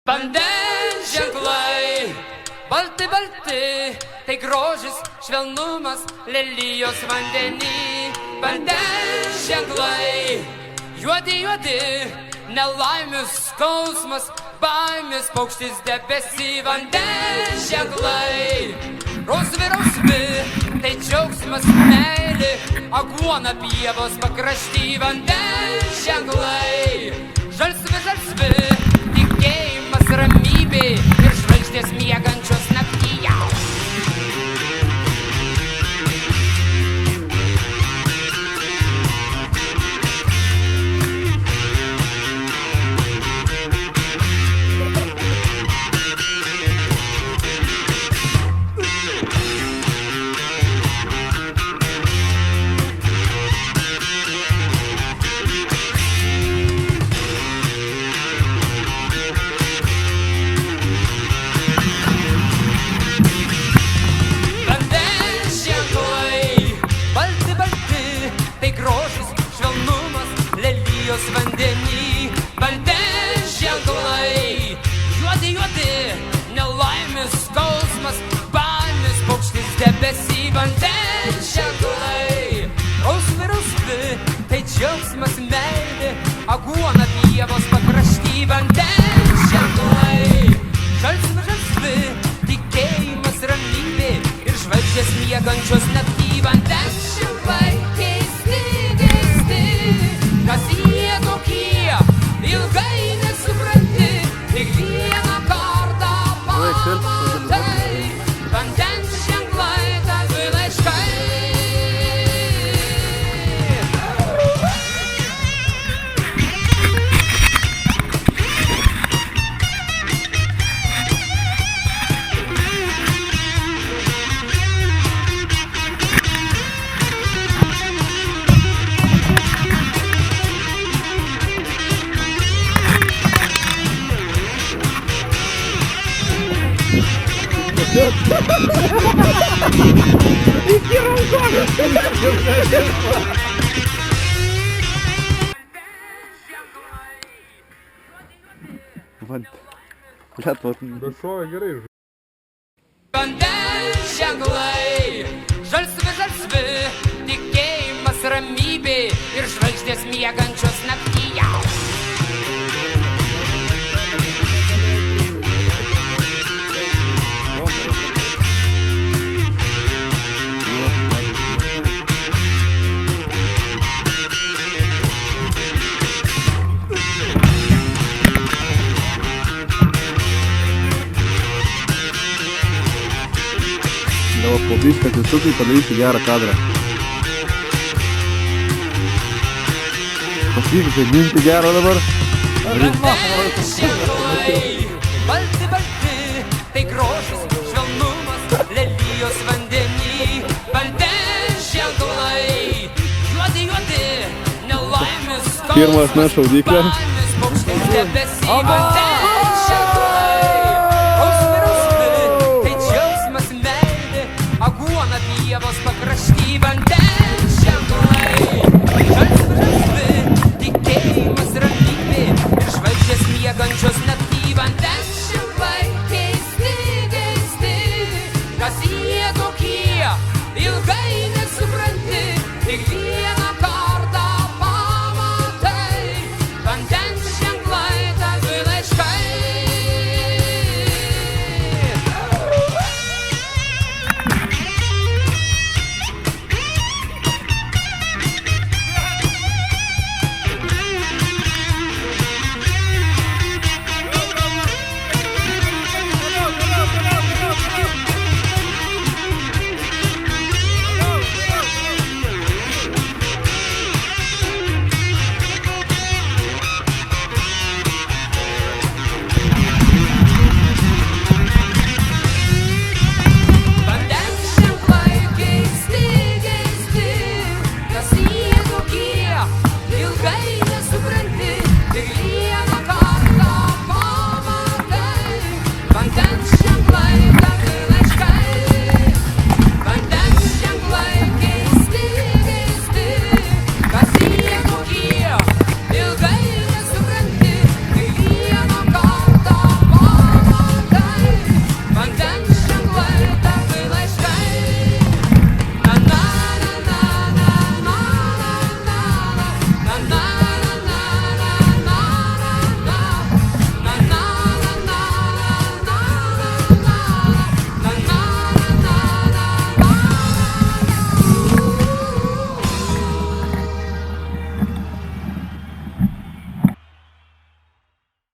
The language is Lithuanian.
Vandens ženklai, balti, balti, tai grožis, švelnumas, lelijos vandenį. Vandens ženklai, juodi, juodi, nelaimius skausmas, baimės paukštis debesį. Vandens ženklai, rausvi, rausvi, tai džiaugsmas, meilė, aguona pievos pakrašty. Vandens ženklai, žalsvi, žalsvi, tikėjimas, ramybė ir žvaigždės miegančios naktyje. Vandenį, vandens ženklai, juodi, juodi, nelaimės skausmas, baimės paukštis debesį. Vandens ženklai, rausvi, rausvi, tai džiaugsmas, meilė, aguona pievos pakrašty. Vandens ženklai, žalsvi, žalsvi, tikėjimas, ramybė ir žvaigždės miegančios nakty. Vandens ženklai, keisti, keisti, kas jie tokie, ilgai nesupranti, tik vieną kartą pamatai. Vandens ženklai, tavi laiškai. Iki raudonis! Prašau, gerai. Vandens ženklai, žalsvi, žalsvi, tikėjimas, ramybė ir žvaigždės miegančios naktyje. Dabar pobyską atsisukai, padarysi gerą kadrą. Pasvykai, minti gero dabar. Vandens ženklai, balti, balti, tai grožis, švelnumas, lelijos vandenį. Vandens ženklai, juodi, juodi, nelaimės skausmas, Pirmas na šaudyklė. baimės paukštis debesį. Vandens